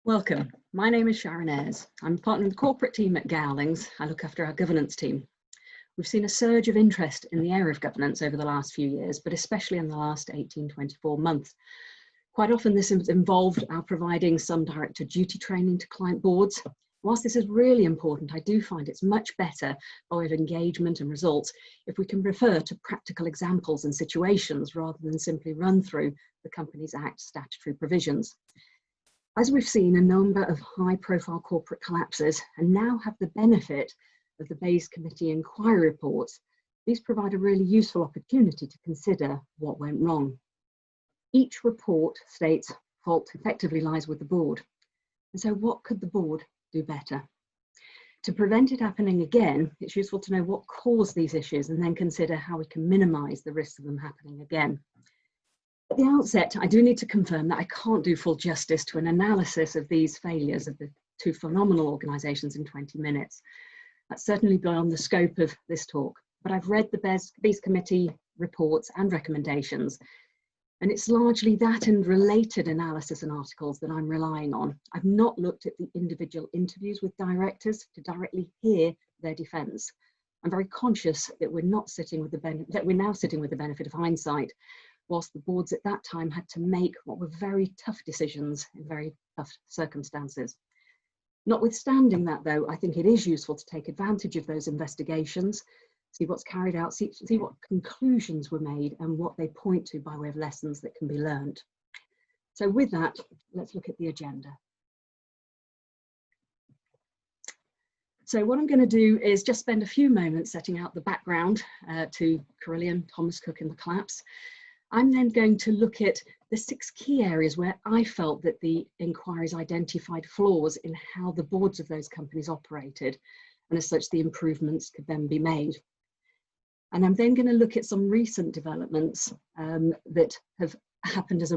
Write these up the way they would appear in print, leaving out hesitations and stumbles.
Welcome, my name is Sharon Ayres. I'm partner of the corporate team at Gowling's. I look after our governance team. We've seen a surge of interest in the area of governance over the last few years, but especially in the last 18-24 months. Quite often this has involved our providing some director duty training to client boards. Whilst this is really important, I do find it's much better by way of engagement and results if we can refer to practical examples and situations rather than simply run through the Companies Act statutory provisions. As we've seen a number of high-profile corporate collapses and now have the benefit of the BEIS Committee inquiry reports, these provide a really useful opportunity to consider what went wrong. Each report states fault effectively lies with the board. And so what could the board do better? To prevent it happening again, it's useful to know what caused these issues and then consider how we can minimise the risk of them happening again. At the outset, I do need to confirm that I can't do full justice to an analysis of these failures of the two phenomenal organisations in 20 minutes. That's certainly beyond the scope of this talk, but I've read the BEIS Committee reports and recommendations, and it's largely that and related analysis and articles that I'm relying on. I've not looked at the individual interviews with directors to directly hear their defence. I'm very conscious that we're now sitting with the benefit of hindsight, whilst the boards at that time had to make what were very tough decisions in very tough circumstances. Notwithstanding that though, I think it is useful to take advantage of those investigations, see what's carried out, see what conclusions were made and what they point to by way of lessons that can be learned. So with that, let's look at the agenda. So what I'm going to do is just spend a few moments setting out the background to Carillion and Thomas Cook and the collapse. I'm then going to look at the 6 key areas where I felt that the inquiries identified flaws in how the boards of those companies operated, and as such the improvements could then be made. And I'm then going to look at some recent developments that have happened as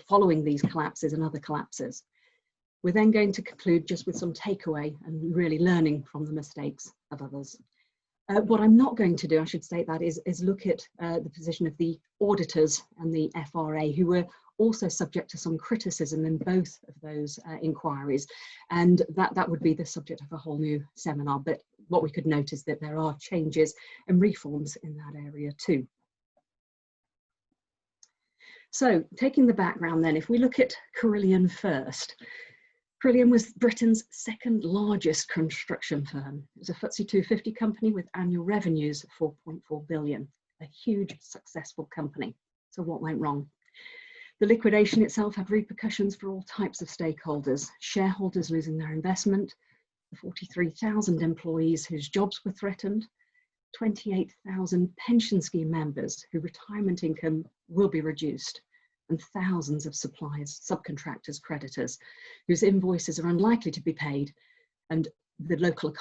following these collapses and other collapses. We're then going to conclude just with some takeaway and really learning from the mistakes of others. What I'm not going to do, I should state that, is look at the position of the auditors and the FRA, who were also subject to some criticism in both of those inquiries. And that would be the subject of a whole new seminar. But what we could note is that there are changes and reforms in that area too. So taking the background then, if we look at Carillion first. Carillion was Britain's 2nd largest construction firm. It was a FTSE 250 company with annual revenues of 4.4 billion, a huge successful company. So what went wrong? The liquidation itself had repercussions for all types of stakeholders, shareholders losing their investment, the 43,000 employees whose jobs were threatened, 28,000 pension scheme members whose retirement income will be reduced, and thousands of suppliers, subcontractors, creditors, whose invoices are unlikely to be paid, and the local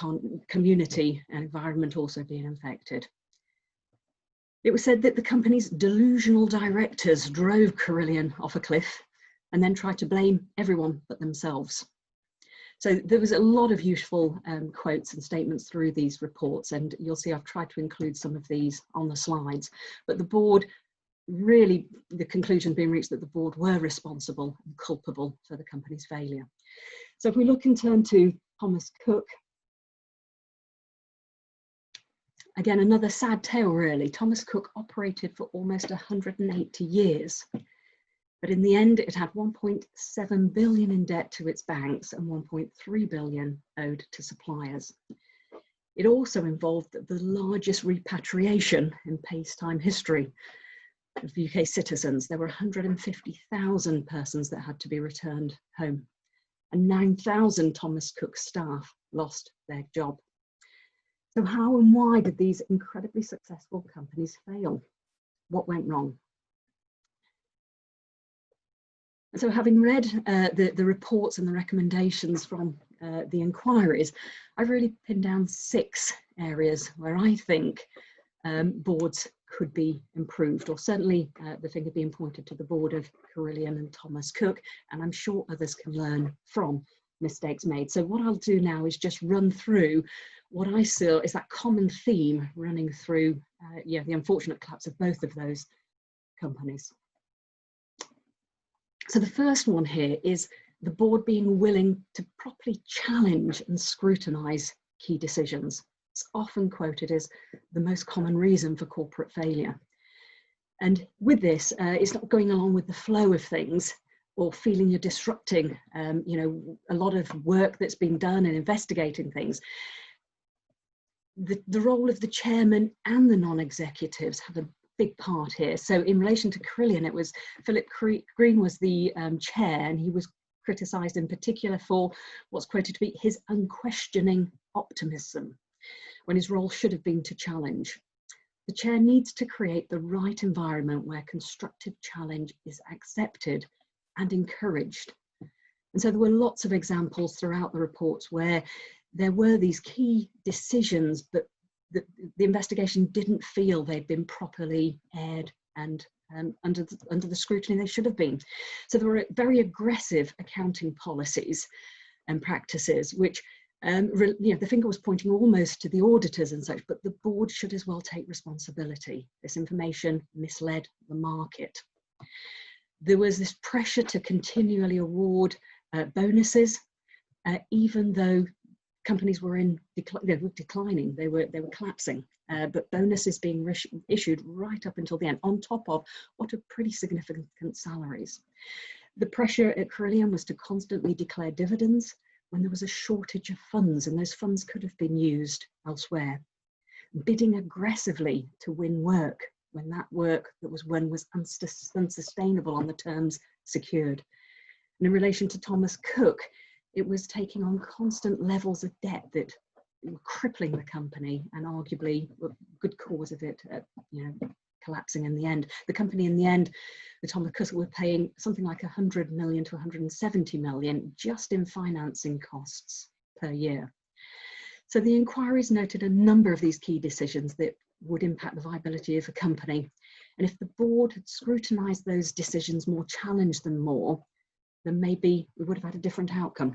community and environment also being affected. It was said that the company's delusional directors drove Carillion off a cliff and then tried to blame everyone but themselves. So there was a lot of useful quotes and statements through these reports, and you'll see I've tried to include some of these on the slides, but the board really, the conclusion being reached that the board were responsible and culpable for the company's failure. So if we look and turn to Thomas Cook, again, another sad tale really. Thomas Cook operated for almost 180 years, but in the end it had 1.7 billion in debt to its banks and 1.3 billion owed to suppliers. It also involved the largest repatriation in peacetime history of UK citizens. There were 150,000 persons that had to be returned home, and 9,000 Thomas Cook staff lost their job. So how and why did these incredibly successful companies fail? What went wrong? So having read the reports and the recommendations from the inquiries, I've really pinned down 6 areas where I think boards could be improved, or certainly the finger being pointed to the board of Carillion and Thomas Cook, and I'm sure others can learn from mistakes made. So what I'll do now is just run through what I saw is that common theme running through the unfortunate collapse of both of those companies. So the first one here is the board being willing to properly challenge and scrutinise key decisions. It's often quoted as the most common reason for corporate failure. And with this, it's not going along with the flow of things or feeling you're disrupting, you know, a lot of work that's been done and investigating things. The role of the chairman and the non-executives have a big part here. So in relation to Carillion, it was Philip Green was the chair, and he was criticised in particular for what's quoted to be his unquestioning optimism, when his role should have been to challenge. The chair needs to create the right environment where constructive challenge is accepted and encouraged. And so there were lots of examples throughout the reports where there were these key decisions, but the investigation didn't feel they'd been properly aired and under the scrutiny they should have been. So there were very aggressive accounting policies and practices, which you know, the finger was pointing almost to the auditors and such, but the board should as well take responsibility. This information misled the market. There was this pressure to continually award bonuses, even though companies were declining, they were collapsing, but bonuses being issued right up until the end, on top of what are pretty significant salaries. The pressure at Carillion was to constantly declare dividends when there was a shortage of funds, and those funds could have been used elsewhere. Bidding aggressively to win work when that work that was won was unsustainable on the terms secured. And in relation to Thomas Cook, it was taking on constant levels of debt that were crippling the company, and arguably a good cause of it, you know, collapsing in the end. The company in the end, with Thomas Cook, were paying something like 100 million to 170 million just in financing costs per year. So the inquiries noted a number of these key decisions that would impact the viability of a company. And if the board had scrutinised those decisions more, challenged them more, then maybe we would have had a different outcome.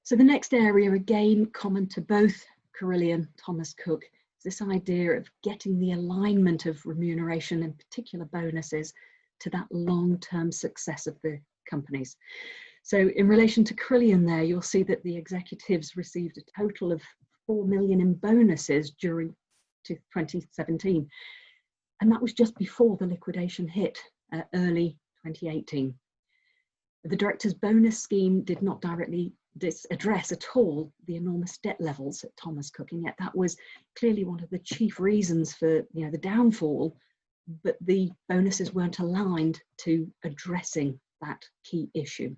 So the next area, again common to both Carillion, Thomas Cook, is this idea of getting the alignment of remuneration, in particular bonuses, to that long-term success of the companies. So in relation to Carillion there, you'll see that the executives received a total of 4 million in bonuses during 2017. And that was just before the liquidation hit, early 2018. The directors' bonus scheme did not directly address at all the enormous debt levels at Thomas Cook, and yet that was clearly one of the chief reasons for, you know, the downfall, but the bonuses weren't aligned to addressing that key issue.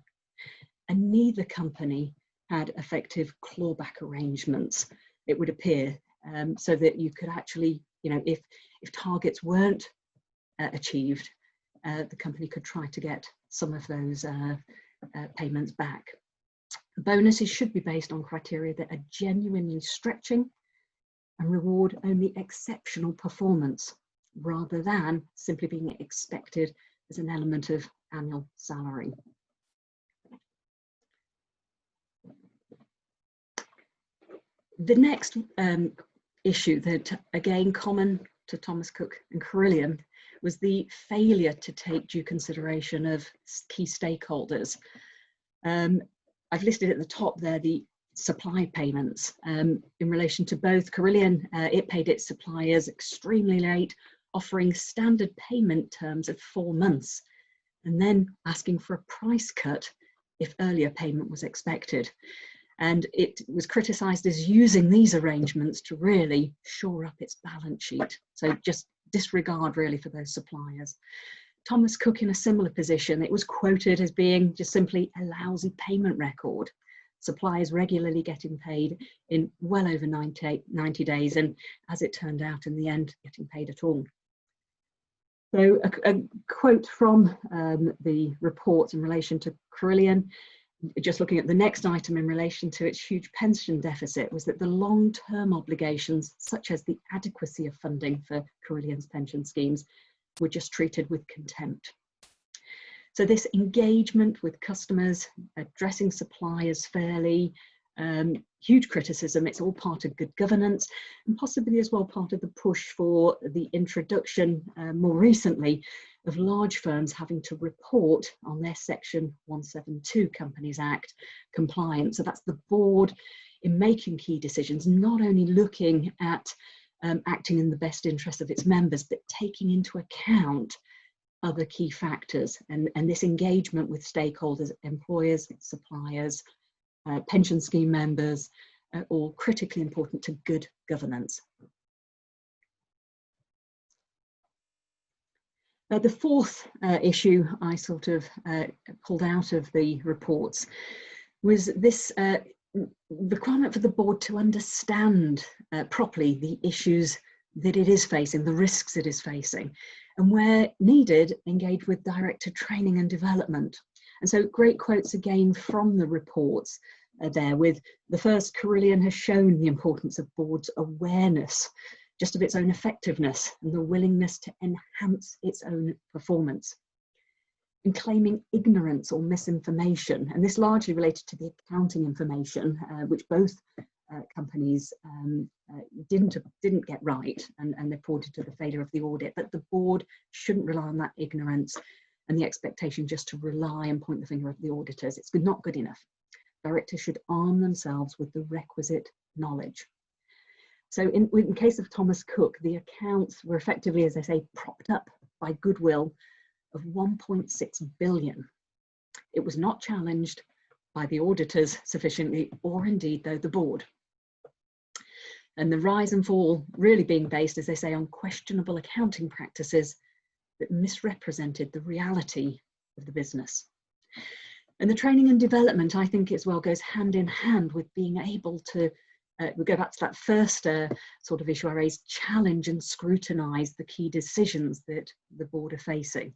And neither company had effective clawback arrangements, it would appear, so that you could actually, you know, if targets weren't achieved, the company could try to get some of those payments back. Bonuses should be based on criteria that are genuinely stretching and reward only exceptional performance, rather than simply being expected as an element of annual salary. The next issue that, again, common to Thomas Cook and Carillion, was the failure to take due consideration of key stakeholders. I've listed at the top there the supply payments. In relation to both Carillion, it paid its suppliers extremely late, offering standard payment terms of 4 months, and then asking for a price cut if earlier payment was expected. And it was criticised as using these arrangements to really shore up its balance sheet. So just disregard really for those suppliers. Thomas Cook, in a similar position, it was quoted as being just simply a lousy payment record. Suppliers regularly getting paid in well over 90 days, and as it turned out in the end, getting paid at all. So a quote from the report in relation to Carillion, just looking at the next item in relation to its huge pension deficit, was that the long-term obligations, such as the adequacy of funding for Carillion's pension schemes, were just treated with contempt. So this engagement with customers, addressing suppliers fairly, Huge criticism. It's all part of good governance, and possibly as well part of the push for the introduction more recently of large firms having to report on their Section 172 Companies Act compliance. So that's the board in making key decisions, not only looking at acting in the best interest of its members, but taking into account other key factors, and this engagement with stakeholders, employers, suppliers, pension scheme members, all critically important to good governance. The fourth issue I sort of pulled out of the reports was this requirement for the board to understand properly the issues that it is facing, the risks it is facing, and where needed, engage with director training and development. And so great quotes again from the reports there, with the first, Carillion has shown the importance of board's awareness just of its own effectiveness and the willingness to enhance its own performance. In claiming ignorance or misinformation, and this largely related to the accounting information, which both companies didn't get right, and they pointed to the failure of the audit, but the board shouldn't rely on that ignorance and the expectation just to rely and point the finger at the auditors. It's not good enough. Directors should arm themselves with the requisite knowledge. So in the case of Thomas Cook, the accounts were effectively, as I say, propped up by goodwill of 1.6 billion. It was not challenged by the auditors sufficiently, or indeed though the board. And the rise and fall really being based, as they say, on questionable accounting practices that misrepresented the reality of the business. And the training and development, I think, as well goes hand in hand with being able to, we go back to that first sort of issue I raised, challenge and scrutinise the key decisions that the board are facing.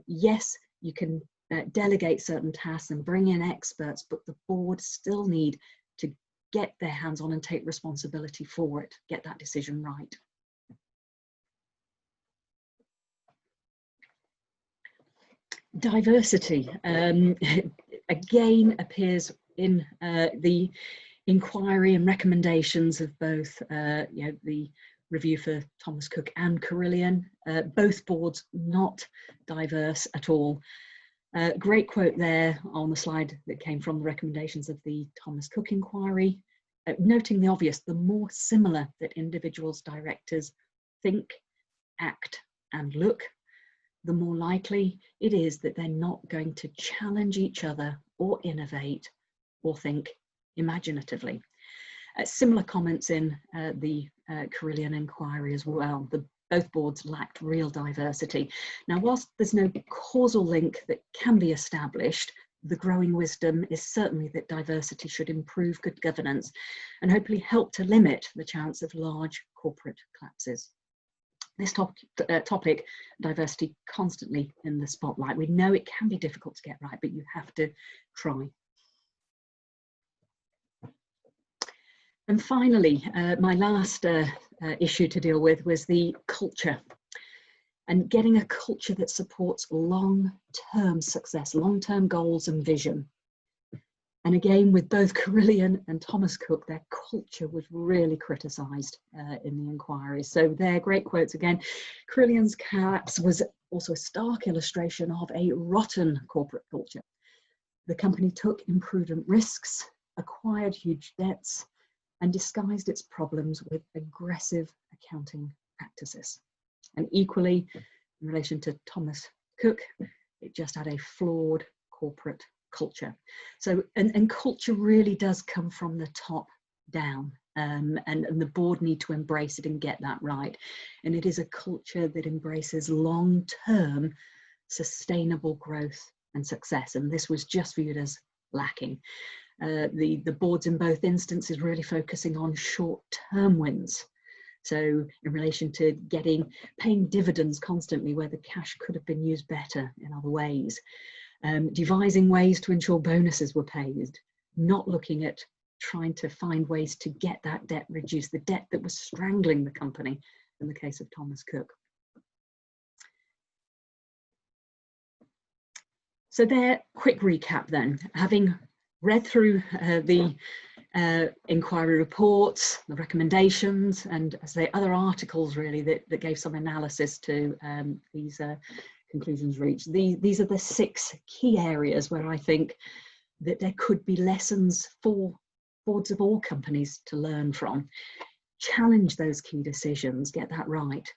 Yes, you can delegate certain tasks and bring in experts, but the board still need to get their hands on and take responsibility for it, get that decision right. Diversity again appears in the inquiry and recommendations of both the review for Thomas Cook and Carillion. Both boards not diverse at all. Great quote there on the slide that came from the recommendations of the Thomas Cook inquiry, noting the obvious: the more similar that individuals, directors think, act and look, the more likely it is that they're not going to challenge each other or innovate or think imaginatively. Similar comments in the Carillion inquiry as well. Both boards lacked real diversity. Now, whilst there's no causal link that can be established, the growing wisdom is certainly that diversity should improve good governance and hopefully help to limit the chance of large corporate collapses. This topic, diversity, constantly in the spotlight. We know it can be difficult to get right, but you have to try. And finally, my last issue to deal with was the culture, and getting a culture that supports long-term success, long-term goals and vision. And again, with both Carillion and Thomas Cook, their culture was really criticised in the inquiries. So they're great quotes again. Carillion's collapse was also a stark illustration of a rotten corporate culture. The company took imprudent risks, acquired huge debts, and disguised its problems with aggressive accounting practices. And equally, in relation to Thomas Cook, it just had a flawed corporate culture. So, and culture really does come from the top down, and the board need to embrace it and get that right. And it is a culture that embraces long-term sustainable growth and success, and this was just viewed as lacking. The boards in both instances really focusing on short-term wins. So in relation to paying dividends constantly where the cash could have been used better in other ways. Devising ways to ensure bonuses were paid, not looking at trying to find ways to get that debt reduced, the debt that was strangling the company in the case of Thomas Cook. So there, quick recap then. Having read through the inquiry reports, the recommendations, and as I say, other articles really that gave some analysis to these conclusions reached. These are the 6 key areas where I think that there could be lessons for boards of all companies to learn from. Challenge those key decisions, get that right.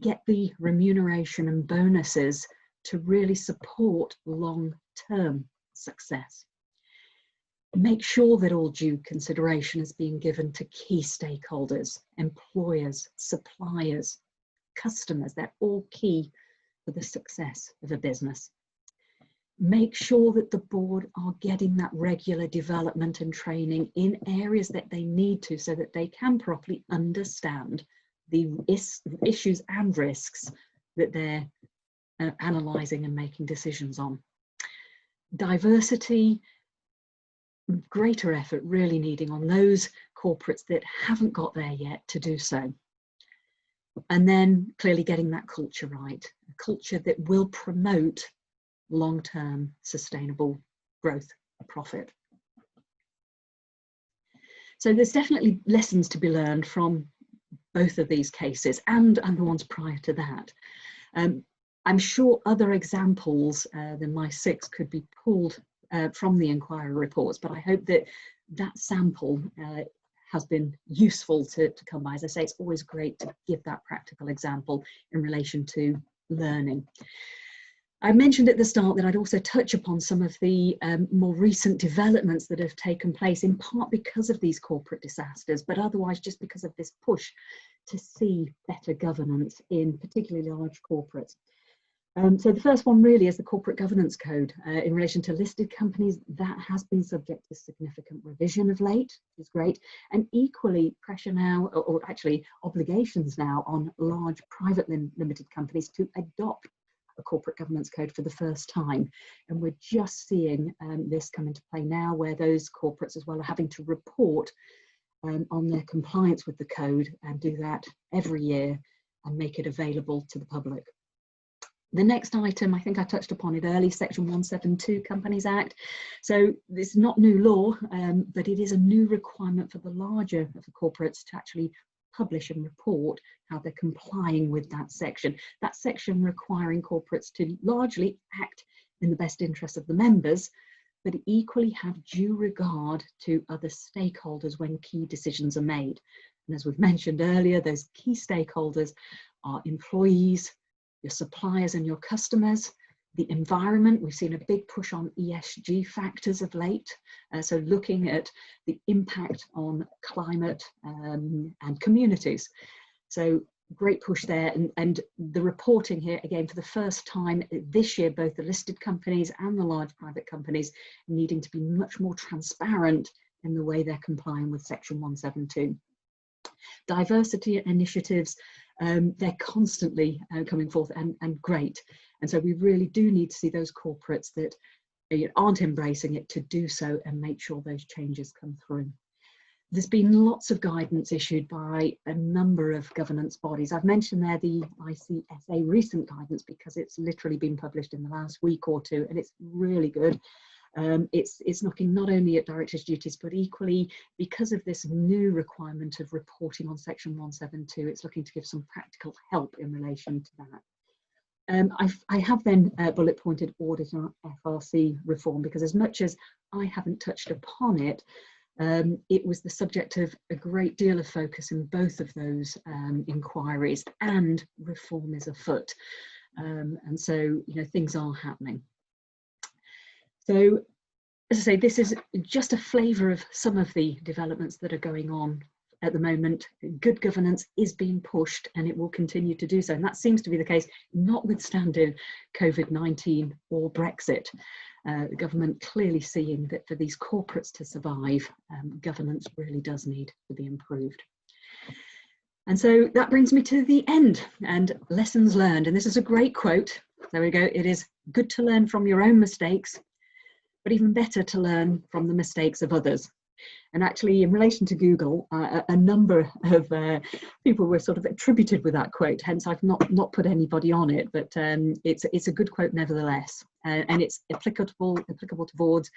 Get the remuneration and bonuses to really support long-term success. Make sure that all due consideration is being given to key stakeholders, employers, suppliers, customers. They're all key for the success of a business. Make sure that the board are getting that regular development and training in areas that they need to, so that they can properly understand the issues and risks that they're analysing and making decisions on. Diversity, greater effort really needing on those corporates that haven't got there yet to do so. And then clearly getting that culture right, a culture that will promote long-term sustainable growth and profit. So there's definitely lessons to be learned from both of these cases and the ones prior to that. I'm sure other examples than my 6 could be pulled from the inquiry reports, but I hope that that sample has been useful to come by. As I say, it's always great to give that practical example in relation to learning. I mentioned at the start that I'd also touch upon some of the more recent developments that have taken place, in part because of these corporate disasters, but otherwise just because of this push to see better governance in particularly large corporates. So the first one really is the Corporate Governance Code in relation to listed companies. That has been subject to significant revision of late, which is great, and equally pressure now, or actually obligations now, on large private limited companies to adopt a corporate governance code for the first time. And we're just seeing this come into play now, where those corporates as well are having to report on their compliance with the code, and do that every year and make it available to the public. The next item, I think I touched upon it early, Section 172 Companies Act. So it's not new law, but it is a new requirement for the larger of the corporates to actually publish and report how they're complying with that section. That section requiring corporates to largely act in the best interest of the members, but equally have due regard to other stakeholders when key decisions are made. And as we've mentioned earlier, those key stakeholders are employees, your suppliers and your customers, the environment. We've seen a big push on ESG factors of late. So looking at the impact on climate and communities. So great push there. And the reporting here, again, for the first time this year, both the listed companies and the large private companies needing to be much more transparent in the way they're complying with Section 172. Diversity initiatives, they're constantly coming forth and great. And so we really do need to see those corporates that aren't embracing it to do so and make sure those changes come through. There's been lots of guidance issued by a number of governance bodies. I've mentioned there the ICSA recent guidance because it's literally been published in the last week or two, and it's really good. It's looking not only at directors' duties, but equally, because of this new requirement of reporting on Section 172, it's looking to give some practical help in relation to that. I have then bullet pointed audit and FRC reform, because as much as I haven't touched upon it, it was the subject of a great deal of focus in both of those inquiries, and reform is afoot. And so, things are happening. So, as I say, this is just a flavour of some of the developments that are going on at the moment. Good governance is being pushed, and it will continue to do so. And that seems to be the case, notwithstanding COVID-19 or Brexit. The government clearly seeing that for these corporates to survive, governance really does need to be improved. And so that brings me to the end and lessons learned. And this is a great quote. There we go. It is good to learn from your own mistakes, but even better to learn from the mistakes of others. And actually, in relation to Google, a number of people were sort of attributed with that quote. Hence, I've not put anybody on it, but it's a good quote nevertheless, and it's applicable to boards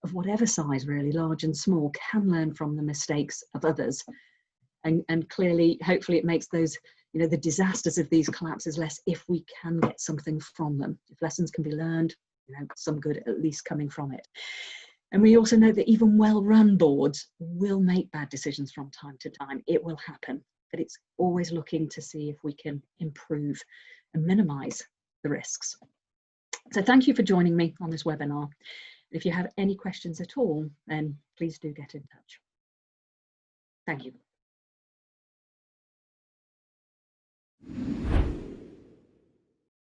of whatever size, really, large and small, can learn from the mistakes of others, and clearly, hopefully, it makes those, you know, the disasters of these collapses less if we can get something from them. If lessons can be learned, you know, some good at least coming from it. And we also know that even well-run boards will make bad decisions from time to time. It will happen, but it's always looking to see if we can improve and minimise the risks. So thank you for joining me on this webinar. If you have any questions at all, then please do get in touch. Thank you.